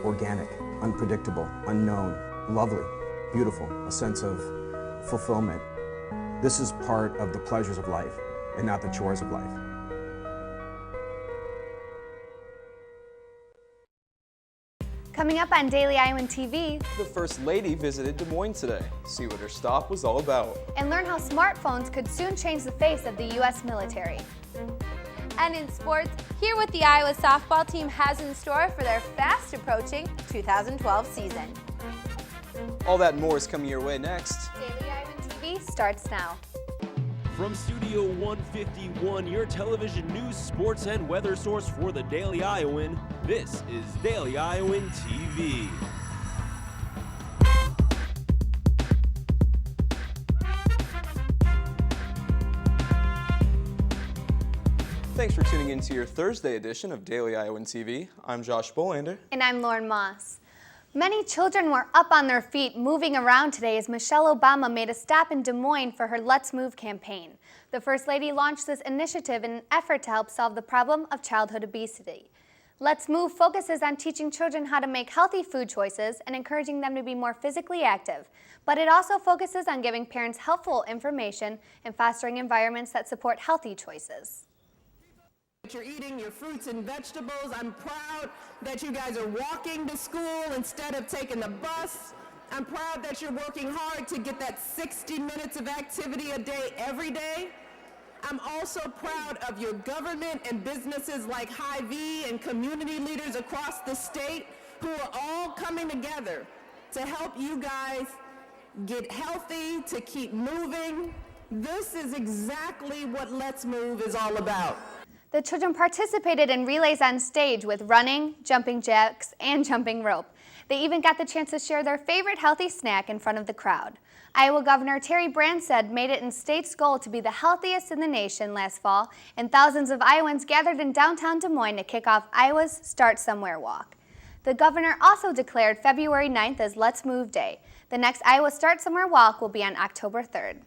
organic, unpredictable, unknown, lovely, beautiful, a sense of fulfillment. This is part of the pleasures of life and not the chores of life. Coming up on Daily Iowan TV, the First Lady visited Des Moines today. See what her stop was all about. And learn how smartphones could soon change the face of the U.S. military. And in sports, hear what the Iowa softball team has in store for their fast-approaching 2012 season. All that and more is coming your way next. Daily Iowan TV starts now. From Studio 151, your television news, sports, and weather source for the Daily Iowan, this is Daily Iowan TV. Thanks for tuning in to your Thursday edition of Daily Iowan TV. I'm Josh Bolander. And I'm Lauren Moss. Many children were up on their feet moving around today as Michelle Obama made a stop in Des Moines for her Let's Move campaign. The First Lady launched this initiative in an effort to help solve the problem of childhood obesity. Let's Move focuses on teaching children how to make healthy food choices and encouraging them to be more physically active. But it also focuses on giving parents helpful information and fostering environments that support healthy choices. You're eating your fruits and vegetables. I'm proud that you guys are walking to school instead of taking the bus. I'm proud that you're working hard to get that 60 minutes of activity a day every day. I'm also proud of your government and businesses like Hy-Vee and community leaders across the state who are all coming together to help you guys get healthy, to keep moving. This is exactly what Let's Move is all about. The children participated in relays on stage with running, jumping jacks, and jumping rope. They even got the chance to share their favorite healthy snack in front of the crowd. Iowa Governor Terry Branstad made it in state's goal to be the healthiest in the nation last fall, and thousands of Iowans gathered in downtown Des Moines to kick off Iowa's Start Somewhere Walk. The governor also declared February 9th as Let's Move Day. The next Iowa Start Somewhere Walk will be on October 3rd.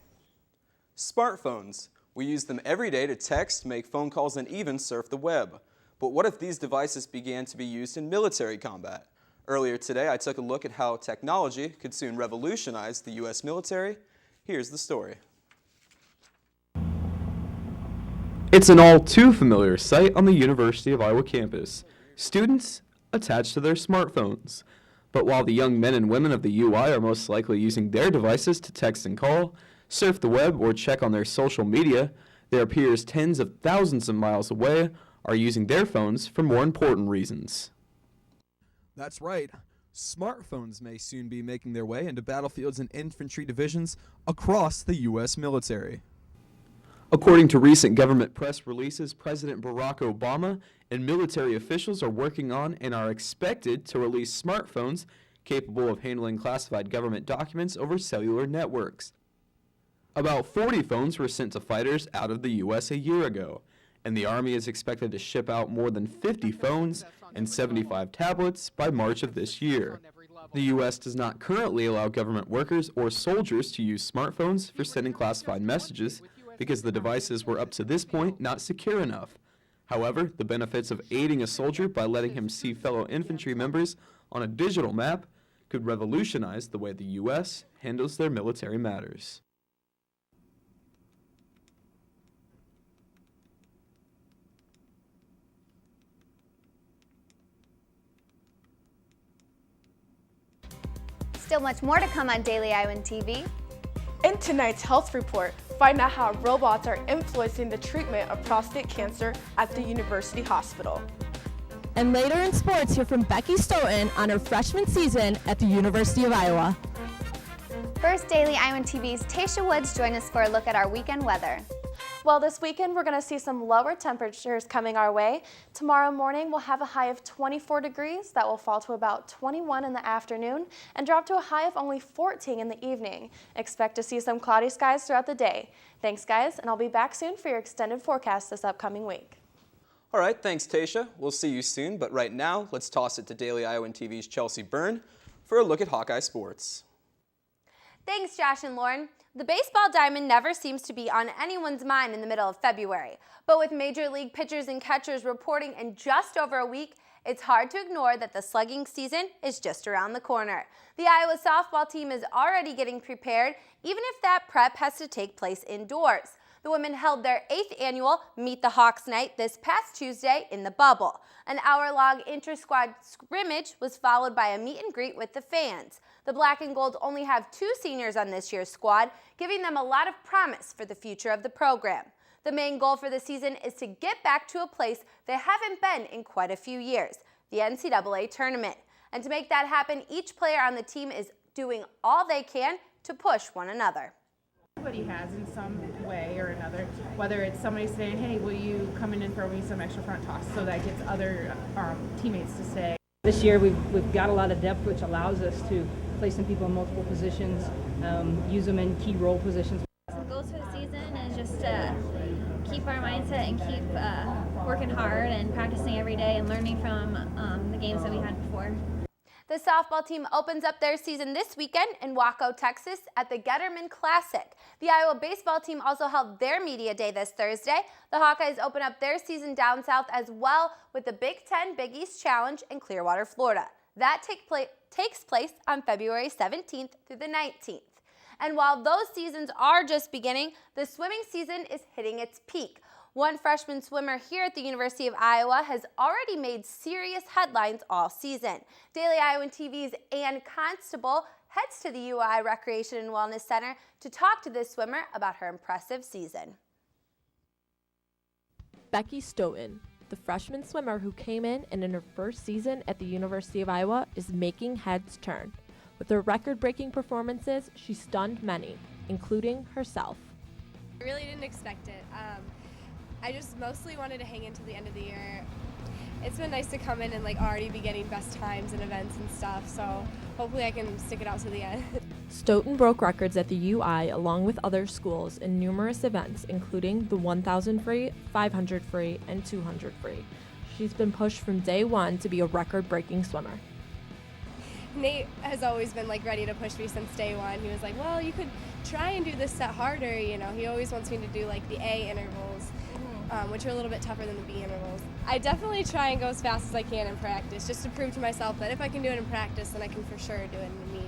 Smartphones. We use them every day to text, make phone calls, and even surf the web. But what if these devices began to be used in military combat? Earlier today, I took a look at how technology could soon revolutionize the U.S. military. Here's the story. It's an all too familiar sight on the University of Iowa campus. Students attached to their smartphones. But while the young men and women of the UI are most likely using their devices to text and call, surf the web, or check on their social media, their peers tens of thousands of miles away are using their phones for more important reasons. That's right. Smartphones may soon be making their way into battlefields and infantry divisions across the U.S. military. According to recent government press releases, President Barack Obama and military officials are working on and are expected to release smartphones capable of handling classified government documents over cellular networks. About 40 phones were sent to fighters out of the U.S. a year ago, and the Army is expected to ship out more than 50 phones and 75 tablets by March of this year. The U.S. does not currently allow government workers or soldiers to use smartphones for sending classified messages because the devices were up to this point not secure enough. However, the benefits of aiding a soldier by letting him see fellow infantry members on a digital map could revolutionize the way the U.S. handles their military matters. Still much more to come on Daily Iowan TV. In tonight's health report, find out how robots are influencing the treatment of prostate cancer at the University Hospital. And later in sports, hear from Becky Stoughton on her freshman season at the University of Iowa. First, Daily Iowan TV's Tasha Woods join us for a look at our weekend weather. Well, this weekend we're going to see some lower temperatures coming our way. Tomorrow morning we'll have a high of 24 degrees. That will fall to about 21 in the afternoon and drop to a high of only 14 in the evening. Expect to see some cloudy skies throughout the day. Thanks, guys, and I'll be back soon for your extended forecast this upcoming week. All right, thanks, Tasha. We'll see you soon, but right now, let's toss it to Daily Iowan TV's Chelsea Byrne for a look at Hawkeye sports. Thanks, Josh and Lauren. The baseball diamond never seems to be on anyone's mind in the middle of February. But with Major League pitchers and catchers reporting in just over a week, It's hard to ignore that the slugging season is just around the corner. The Iowa softball team is already getting prepared, even if that prep has to take place indoors. The women held their 8th annual Meet the Hawks night this past Tuesday in the bubble. An hour-long inter-squad scrimmage was followed by a meet and greet with the fans. The Black and Gold only have 2 seniors on this year's squad, giving them a lot of promise for the future of the program. The main goal for the season is to get back to a place they haven't been in quite a few years, the NCAA tournament. And to make that happen, each player on the team is doing all they can to push one another. Everybody has in some way or another, whether it's somebody saying, hey, will you come in and throw me some extra front toss, so that gets other teammates to stay. This year we've got a lot of depth, which allows us to play some people in multiple positions, use them in key role positions. The goals for the season is just to keep our mindset and keep working hard and practicing every day and learning from the games that we had before. The softball team opens up their season this weekend in Waco, Texas at the Getterman Classic. The Iowa baseball team also held their media day this Thursday. The Hawkeyes open up their season down south as well with the Big Ten Big East Challenge in Clearwater, Florida. That takes place on February 17th through the 19th. And while those seasons are just beginning, the swimming season is hitting its peak. One freshman swimmer here at the University of Iowa has already made serious headlines all season. Daily Iowan TV's Ann Constable heads to the UI Recreation and Wellness Center to talk to this swimmer about her impressive season. Becky Stoughton, the freshman swimmer who came in her first season at the University of Iowa, is making heads turn. With her record-breaking performances, she stunned many, including herself. I really didn't expect it. I just mostly wanted to hang until the end of the year. It's been nice to come in and already be getting best times and events and stuff, so hopefully I can stick it out to the end. Stoughton broke records at the UI along with other schools in numerous events, including the 1,000 free, 500 free, and 200 free. She's been pushed from day one to be a record-breaking swimmer. Nate has always been ready to push me since day one. He was like, well, you could try and do this set harder, He always wants me to do the A intervals, which are a little bit tougher than the B intervals. I definitely try and go as fast as I can in practice, just to prove to myself that if I can do it in practice, then I can for sure do it in the meet.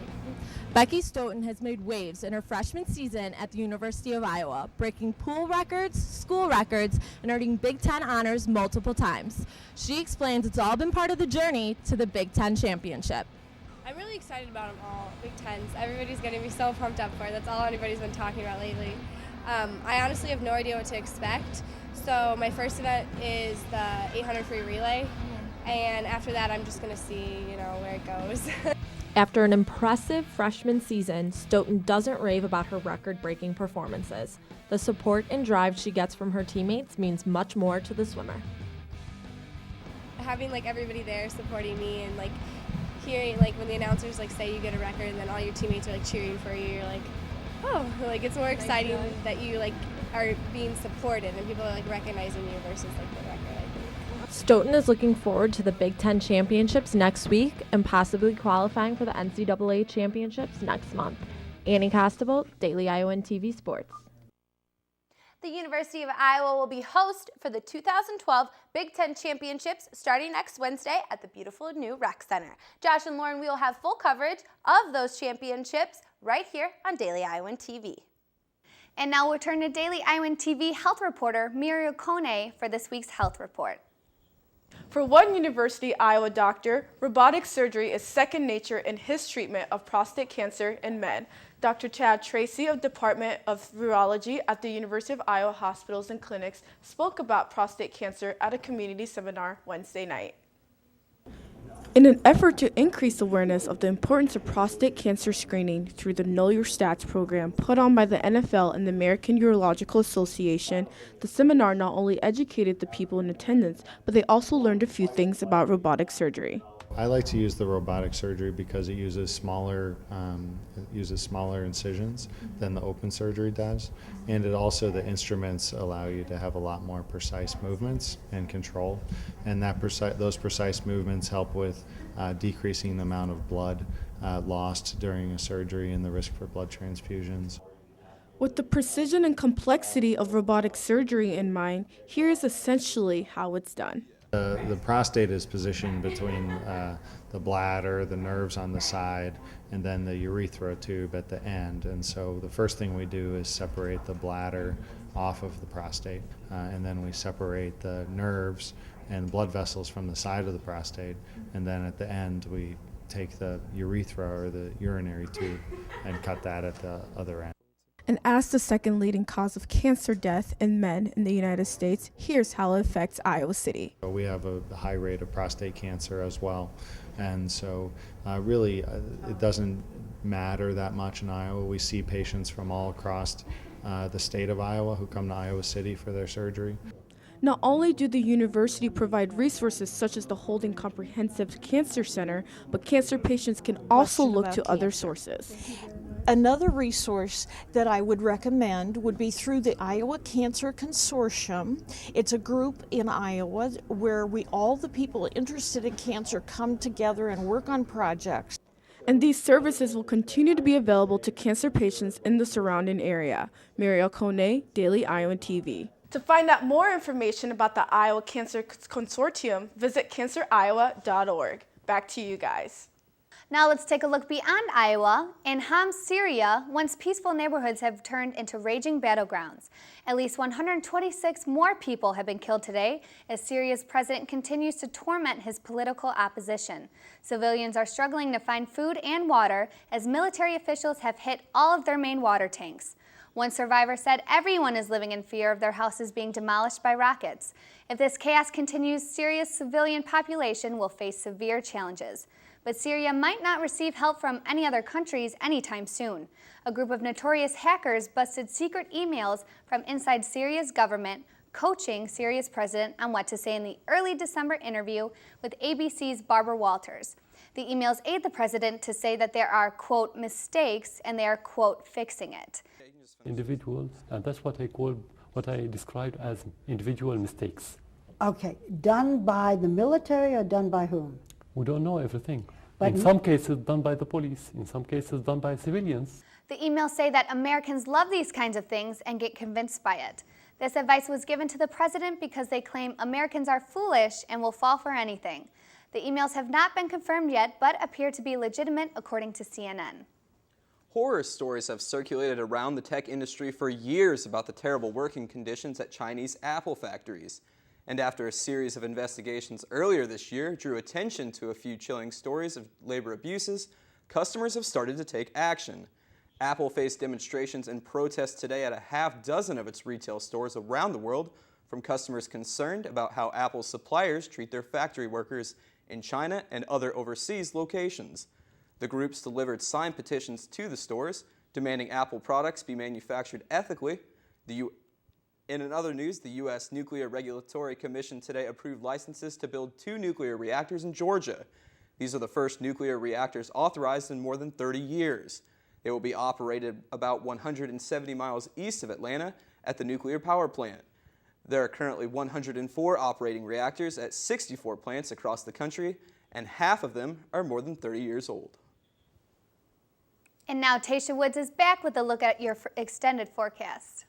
Becky Stoughton has made waves in her freshman season at the University of Iowa, breaking pool records, school records, and earning Big Ten honors multiple times. She explains it's all been part of the journey to the Big Ten championship. I'm really excited about them all, Big Tens. Everybody's getting me so pumped up for it. That's all anybody's been talking about lately. I honestly have no idea what to expect. So my first event is the 800 free relay, and after that I'm just going to see, where it goes. After an impressive freshman season, Stoughton doesn't rave about her record-breaking performances. The support and drive she gets from her teammates means much more to the swimmer. Having everybody there supporting me and hearing when the announcers say you get a record and then all your teammates are cheering for you, you're oh, it's more exciting that you are being supported and people are recognizing you versus the record, I think. Stoughton is looking forward to the Big Ten championships next week and possibly qualifying for the NCAA championships next month. Annie Constable, Daily Iowan TV Sports. The University of Iowa will be host for the 2012 Big Ten Championships starting next Wednesday at the beautiful new Rec Center. Josh and Lauren, we will have full coverage of those championships right here on Daily Iowan TV. And now we'll turn to Daily Iowan TV health reporter Muriel Kone for this week's health report. For one University Iowa doctor, robotic surgery is second nature in his treatment of prostate cancer in men. Dr. Chad Tracy of Department of Urology at the University of Iowa Hospitals and Clinics spoke about prostate cancer at a community seminar Wednesday night. In an effort to increase awareness of the importance of prostate cancer screening through the Know Your Stats program put on by the NFL and the American Urological Association, the seminar not only educated the people in attendance, but they also learned a few things about robotic surgery. I like to use the robotic surgery because it uses smaller incisions than the open surgery does, and the instruments allow you to have a lot more precise movements and control, and those precise movements help with decreasing the amount of blood lost during a surgery and the risk for blood transfusions. With the precision and complexity of robotic surgery in mind, here is essentially how it's done. The prostate is positioned between the bladder, the nerves on the side, and then the urethra tube at the end. And so the first thing we do is separate the bladder off of the prostate, and then we separate the nerves and blood vessels from the side of the prostate, and then at the end we take the urethra or the urinary tube and cut that at the other end. And as the second leading cause of cancer death in men in the United States, here's how it affects Iowa City. We have a high rate of prostate cancer as well, and so really it doesn't matter that much in Iowa. We see patients from all across the state of Iowa who come to Iowa City for their surgery. Not only do the university provide resources such as the Holding Comprehensive Cancer Center, but cancer patients can also look to other sources. Another resource that I would recommend would be through the Iowa Cancer Consortium. It's a group in Iowa where all the people interested in cancer come together and work on projects. And these services will continue to be available to cancer patients in the surrounding area. Mariel Kone, Daily Iowan TV. To find out more information about the Iowa Cancer Consortium, visit canceroiowa.org. Back to you guys. Now let's take a look beyond Iowa. In Homs, Syria, once peaceful neighborhoods have turned into raging battlegrounds. At least 126 more people have been killed today as Syria's president continues to torment his political opposition. Civilians are struggling to find food and water as military officials have hit all of their main water tanks. One survivor said everyone is living in fear of their houses being demolished by rockets. If this chaos continues, Syria's civilian population will face severe challenges. But Syria might not receive help from any other countries anytime soon. A group of notorious hackers busted secret emails from inside Syria's government, coaching Syria's president on what to say in the early December interview with ABC's Barbara Walters. The emails aid the president to say that there are, quote, mistakes, and they are, quote, fixing it. Individuals, and that's what I described as individual mistakes. Okay, done by the military or done by whom? We don't know everything. But in some cases done by the police, in some cases done by civilians. The emails say that Americans love these kinds of things and get convinced by it. This advice was given to the president because they claim Americans are foolish and will fall for anything. The emails have not been confirmed yet, but appear to be legitimate according to CNN. Horror stories have circulated around the tech industry for years about the terrible working conditions at Chinese Apple factories. And after a series of investigations earlier this year drew attention to a few chilling stories of labor abuses, customers have started to take action. Apple faced demonstrations and protests today at a half dozen of its retail stores around the world from customers concerned about how Apple's suppliers treat their factory workers in China and other overseas locations. The groups delivered signed petitions to the stores demanding Apple products be manufactured ethically. In other news, the U.S. Nuclear Regulatory Commission today approved licenses to build 2 nuclear reactors in Georgia. These are the first nuclear reactors authorized in more than 30 years. They will be operated about 170 miles east of Atlanta at the nuclear power plant. There are currently 104 operating reactors at 64 plants across the country, and half of them are more than 30 years old. And now Tasha Woods is back with a look at your extended forecast.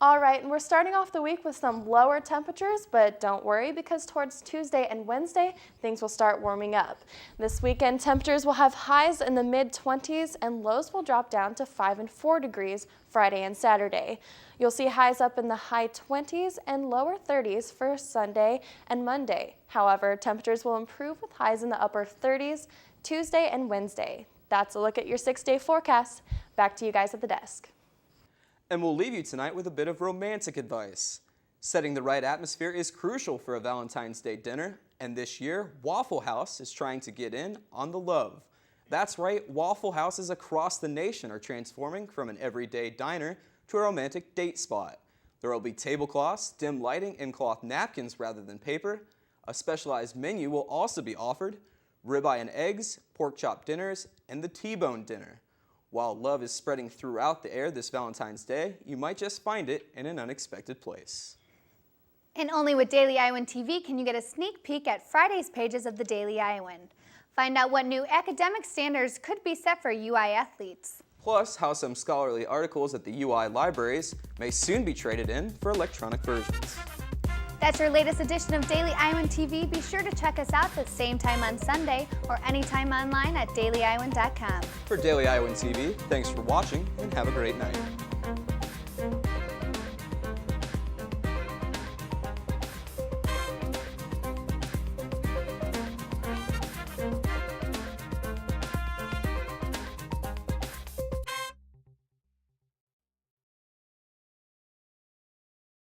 All right, and we're starting off the week with some lower temperatures, but don't worry because towards Tuesday and Wednesday, things will start warming up. This weekend, temperatures will have highs in the mid-20s and lows will drop down to 5 and 4 degrees Friday and Saturday. You'll see highs up in the high 20s and lower 30s for Sunday and Monday. However, temperatures will improve with highs in the upper 30s Tuesday and Wednesday. That's a look at your 6-day forecast. Back to you guys at the desk. And we'll leave you tonight with a bit of romantic advice. Setting the right atmosphere is crucial for a Valentine's Day dinner, and this year, Waffle House is trying to get in on the love. That's right, Waffle Houses across the nation are transforming from an everyday diner to a romantic date spot. There will be tablecloths, dim lighting, and cloth napkins rather than paper. A specialized menu will also be offered: ribeye and eggs, pork chop dinners, and the T-bone dinner. While love is spreading throughout the air this Valentine's Day, you might just find it in an unexpected place. And only with Daily Iowan TV can you get a sneak peek at Friday's pages of the Daily Iowan. Find out what new academic standards could be set for UI athletes. Plus, how some scholarly articles at the UI libraries may soon be traded in for electronic versions. That's your latest edition of Daily Iowan TV. Be sure to check us out the same time on Sunday or anytime online at dailyiowan.com. For Daily Iowan TV, thanks for watching and have a great night.